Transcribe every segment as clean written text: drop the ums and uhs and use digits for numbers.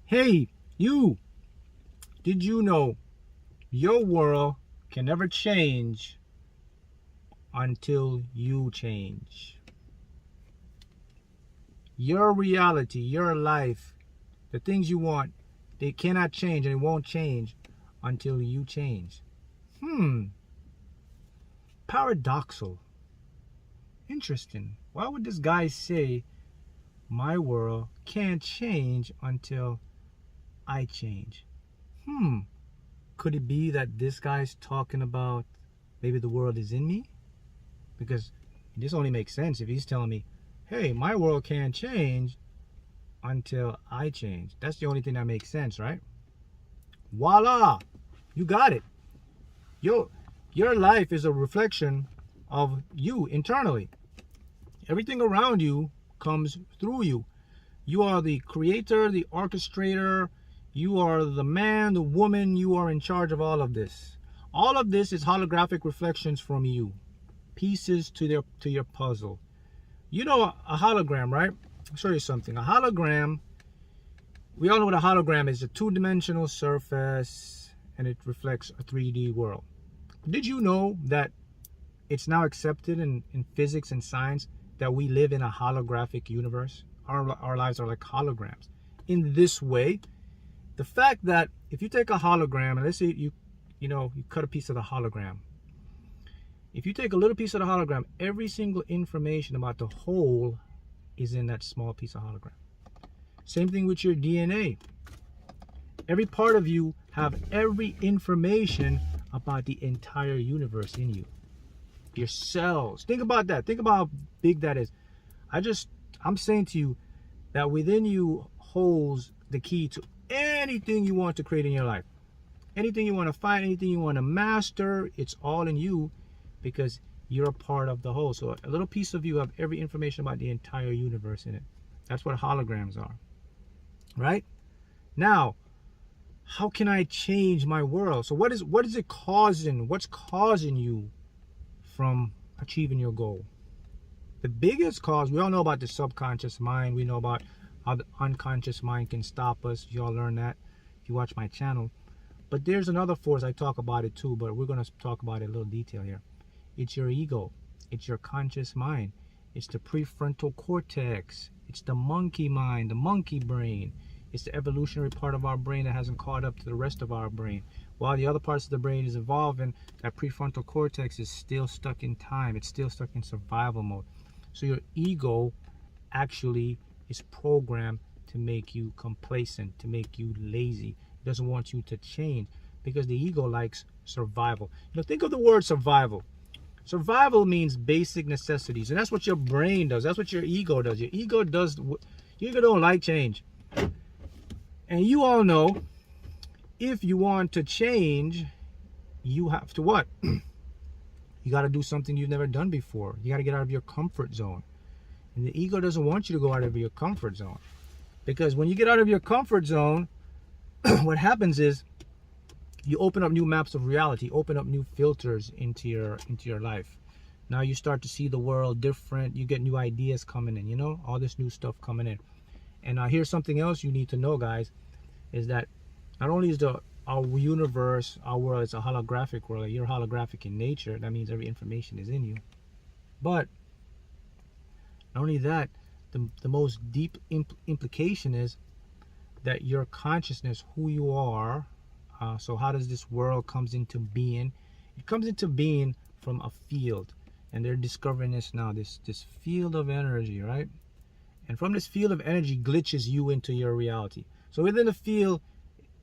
Hey, you, did you know your world can never change until you change? Your reality, your life, the things you want, they cannot change and it won't change until you change. Hmm, paradoxal. Interesting. Why would this guy say my world can't change until I change? Hmm, could it be that this guy's talking about maybe the world is in me? Because this only makes sense if he's telling me, hey, my world can't change until I change. That's the only thing that makes sense, right? Voila! You got it. Your, your life is a reflection of you internally. Everything around you comes through you. You are the creator, the orchestrator. You are the man, the woman. You are in charge of all of this. All of this is holographic reflections from you. Pieces to your puzzle. You know a hologram, right? I'll show you something. A hologram, we all know what a hologram is. A two-dimensional surface, and it reflects a 3D world. Did you know that it's now accepted in physics and science that we live in a holographic universe? Our lives are like holograms. In this way, the fact that if you take a hologram, and let's say you cut a piece of the hologram. If you take a little piece of the hologram, every single information about the whole is in that small piece of hologram. Same thing with your DNA. Every part of you have every information about the entire universe in you. Your cells. Think about that. Think about how big that is. I'm saying to you that within you holds the key to anything you want to create in your life. Anything you want to find, anything you want to master, it's all in you because you're a part of the whole. So a little piece of you have every information about the entire universe in it. That's what holograms are. Right? Now, how can I change my world? So what is it causing? What's causing you from achieving your goal? The biggest cause, we all know about the subconscious mind. We know about how the unconscious mind can stop us. You all learn that if you watch my channel. But there's another force, I talk about it too, but we're going to talk about it in a little detail here. It's your ego. It's your conscious mind. It's the prefrontal cortex. It's the monkey mind, the monkey brain. It's the evolutionary part of our brain that hasn't caught up to the rest of our brain. While the other parts of the brain is evolving, that prefrontal cortex is still stuck in time. It's still stuck in survival mode. So your ego actually is programmed to make you complacent, to make you lazy. It doesn't want you to change because the ego likes survival. Think of the word survival. Survival means basic necessities, and that's what your brain does. That's what your ego does. Your ego don't like change. And you all know, if you want to change, you have to what? You got to do something you've never done before. You got to get out of your comfort zone. And the ego doesn't want you to go out of your comfort zone. Because when you get out of your comfort zone, what happens is you open up new maps of reality, open up new filters into your life. Now you start to see the world different. You get new ideas coming in, all this new stuff coming in. And here's something else you need to know, guys, is that not only is our universe, our world, is a holographic world. You're holographic in nature. That means every information is in you. But not only that, the most deep implication is that your consciousness, who you are, so how does this world comes into being? It comes into being from a field. And they're discovering this now, this field of energy, right? And from this field of energy glitches you into your reality. So within the field,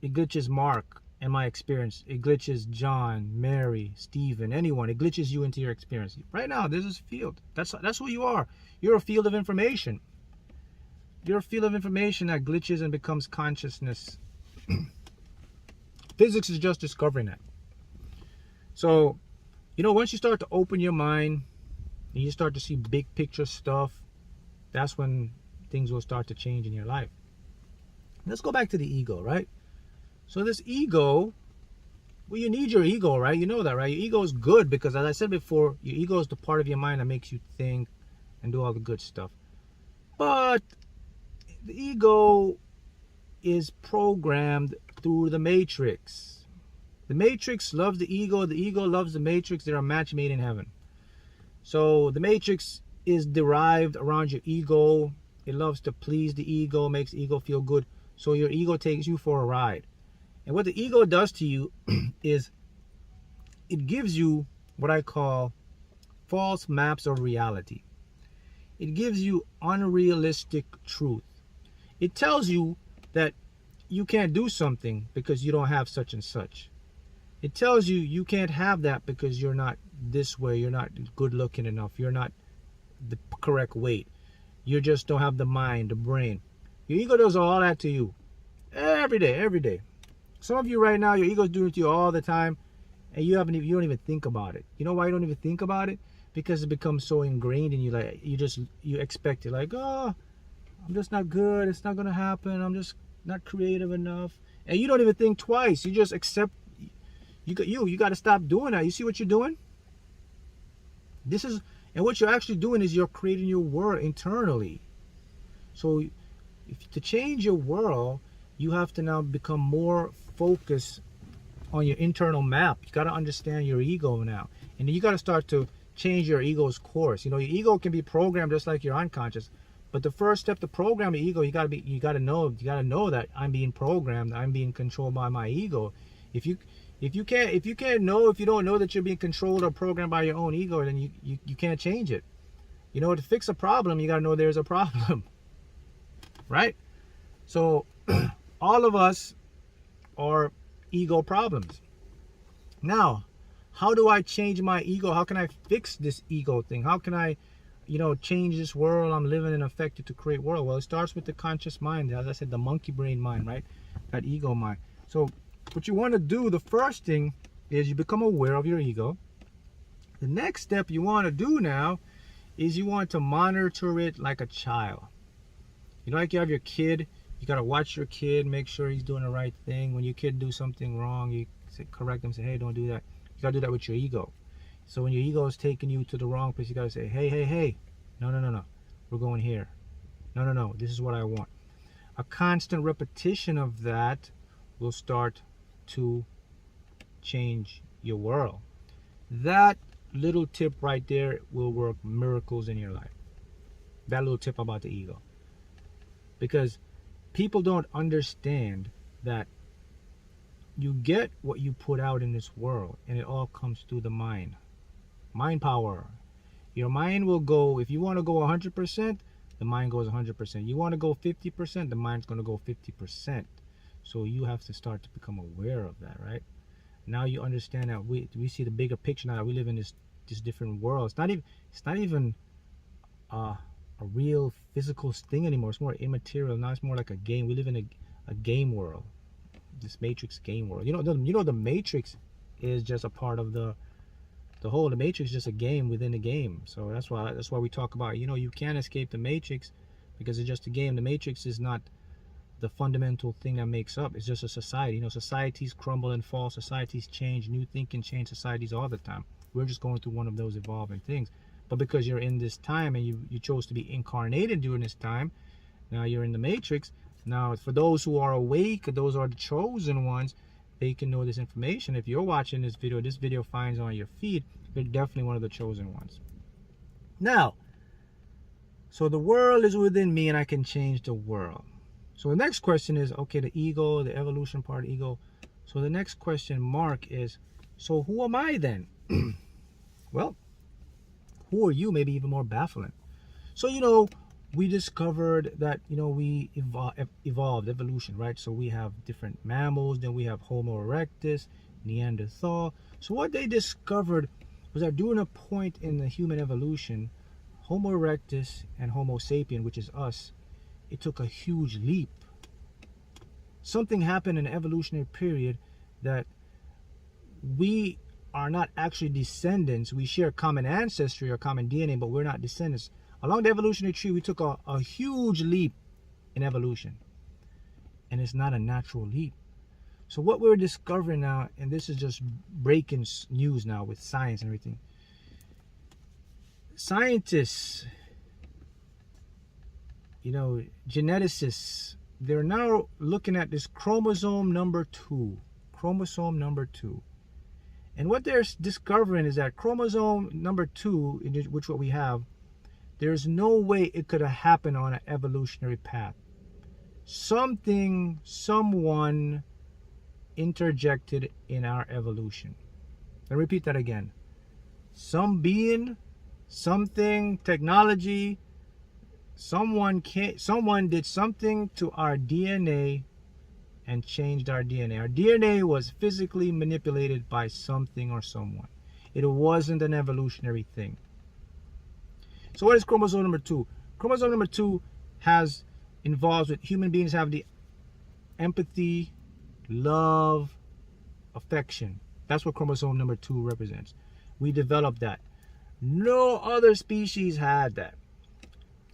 it glitches Mark and my experience. It glitches John, Mary, Stephen, anyone. It glitches you into your experience. Right now, this is field. That's who you are. You're a field of information. You're a field of information that glitches and becomes consciousness. Physics is just discovering that. So, once you start to open your mind and you start to see big picture stuff, that's when things will start to change in your life. Let's go back to the ego, right? So this ego, well, you need your ego, right? You know that, right? Your ego is good because, as I said before, your ego is the part of your mind that makes you think and do all the good stuff. But the ego is programmed through the matrix. The matrix loves the ego loves the matrix. They're a match made in heaven. So the matrix is derived around your ego. It loves to please the ego, makes the ego feel good. So your ego takes you for a ride. And what the ego does to you is it gives you what I call false maps of reality. It gives you unrealistic truth. It tells you that you can't do something because you don't have such and such. It tells you you can't have that because you're not this way, you're not good looking enough, you're not the correct weight, you just don't have the mind, the brain. Your ego does all that to you every day. Some of you right now, your ego's doing it to you all the time, and you don't even think about it. You know why you don't even think about it? Because it becomes so ingrained in you. Like you expect it. Like, oh, I'm just not good. It's not gonna happen. I'm just not creative enough. And you don't even think twice. You just accept. You got to stop doing that. You see what you're doing? And what you're actually doing is you're creating your world internally. So to change your world, you have to now become more focused on your internal map. You got to understand your ego now. And then you got to start to change your ego's course. You know, your ego can be programmed just like your unconscious. But the first step to program your ego, you got to know that I'm being programmed, I'm being controlled by my ego. If you don't know that you're being controlled or programmed by your own ego, then you can't change it. You know, to fix a problem, you got to know there's a problem. Right? So all of us are ego problems. Now, how do I change my ego? How can I fix this ego thing? How can I, change this world I'm living in, affected to create world? Well, it starts with the conscious mind. As I said, the monkey brain mind, right? That ego mind. So what you want to do, the first thing is you become aware of your ego. The next step you want to do now is you want to monitor it like a child. Like you have your kid, you got to watch your kid, make sure he's doing the right thing. When your kid do something wrong, you correct them, say, hey, don't do that. You got to do that with your ego. So when your ego is taking you to the wrong place, you got to say, hey, no, we're going here. No, this is what I want. A constant repetition of that will start to change your world. That little tip right there will work miracles in your life. That little tip about the ego. Because people don't understand that you get what you put out in this world, and it all comes through the mind. Mind power. Your mind will go, if you want to go 100%, the mind goes 100%. You want to go 50%, the mind's going to go 50%. So you have to start to become aware of that, right? Now you understand that we see the bigger picture now, that we live in this different world. It's not even a real physical thing anymore. It's more immaterial. Now it's more like a game. We live in a game world. This Matrix game world. The Matrix is just a part of the whole. The Matrix is just a game within the game. So that's why we talk about, you can't escape the Matrix because it's just a game. The Matrix is not the fundamental thing that makes up. It's just a society. Societies crumble and fall. Societies change. New thinking change societies all the time. We're just going through one of those evolving things. But because you're in this time and you chose to be incarnated during this time, now you're in the Matrix. Now, for those who are awake, those are the chosen ones, they can know this information. If you're watching this video finds on your feed, you're definitely one of the chosen ones. Now, so the world is within me and I can change the world. So the next question is, okay, the ego, the evolution part of ego. So the next question mark is, so who am I then? Well, who are you? Maybe even more baffling. So, we discovered that, we evolved, evolution, right? So we have different mammals, then we have Homo erectus, Neanderthal. So what they discovered was that during a point in the human evolution, Homo erectus and Homo sapien, which is us, it took a huge leap. Something happened in the evolutionary period that we are not actually descendants. We share common ancestry or common DNA, but we're not descendants. Along the evolutionary tree, we took a huge leap in evolution. And it's not a natural leap. So what we're discovering now, and this is just breaking news now with science and everything. Scientists, geneticists, they're now looking at this chromosome number 2. Chromosome number 2. And what they're discovering is that chromosome number 2, which what we have, there's no way it could have happened on an evolutionary path. Someone interjected in our evolution. I'll repeat that again. Some being, something, technology, someone did something to our DNA and changed our DNA. Our DNA was physically manipulated by something or someone. It wasn't an evolutionary thing. So what is chromosome number 2? Chromosome number 2 involves with human beings have the empathy, love, affection. That's what chromosome number 2 represents. We developed that. No other species had that.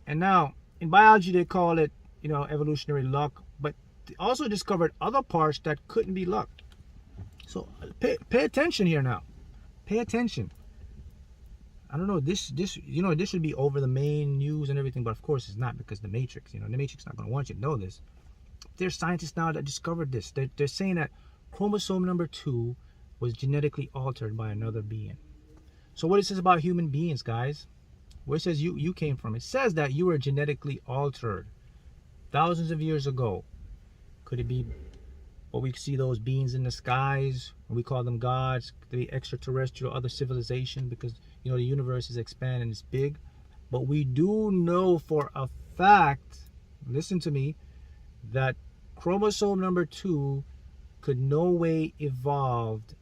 And now, in biology, they call it, evolutionary luck. But they also discovered other parts that couldn't be luck. So pay attention here now. Pay attention. I don't know, this should be over the main news and everything, but of course it's not, because the Matrix, the Matrix is not going to want you to know this. There's scientists now that discovered this. They're saying that chromosome number 2 was genetically altered by another being. So what it says about human beings, guys, where it says you came from, it says that you were genetically altered thousands of years ago. Could it be what we see, those beings in the skies, we call them gods, the extraterrestrial, other civilization, because the universe is expanding, it's big. But we do know for a fact, listen to me, that chromosome number 2 could no way evolved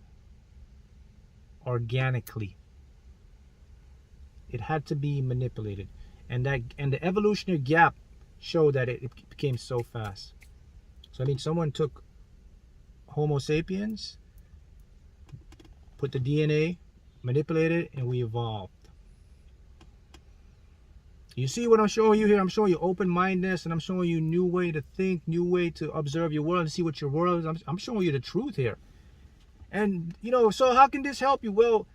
organically. It had to be manipulated, and the evolutionary gap showed that it became so fast. So I mean, someone took Homo sapiens, put the DNA, manipulated it, and we evolved. You see what I'm showing you here? I'm showing you open-mindedness, and I'm showing you new way to think, new way to observe your world and see what your world is. I'm showing you the truth here. And, so how can this help you? Well,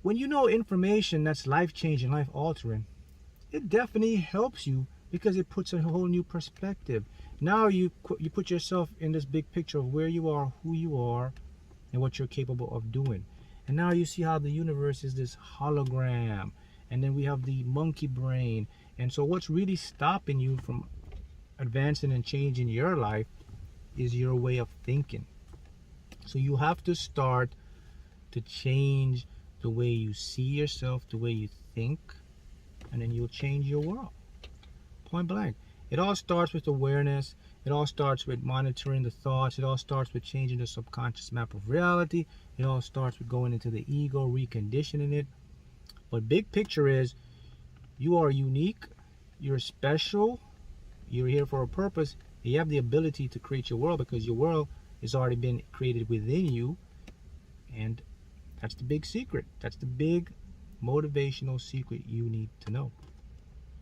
when you know information that's life-changing, life-altering, it definitely helps you, because it puts a whole new perspective. Now you put yourself in this big picture of where you are, who you are, and what you're capable of doing. And now you see how the universe is this hologram. And then we have the monkey brain. And so what's really stopping you from advancing and changing your life is your way of thinking. So you have to start to change the way you see yourself, the way you think, and then you'll change your world. Point blank. It all starts with awareness. It all starts with monitoring the thoughts. It all starts with changing the subconscious map of reality. It all starts with going into the ego, reconditioning it. But big picture is, you are unique, you're special, you're here for a purpose. You have the ability to create your world, because your world has already been created within you. And that's the big secret. That's the big motivational secret you need to know.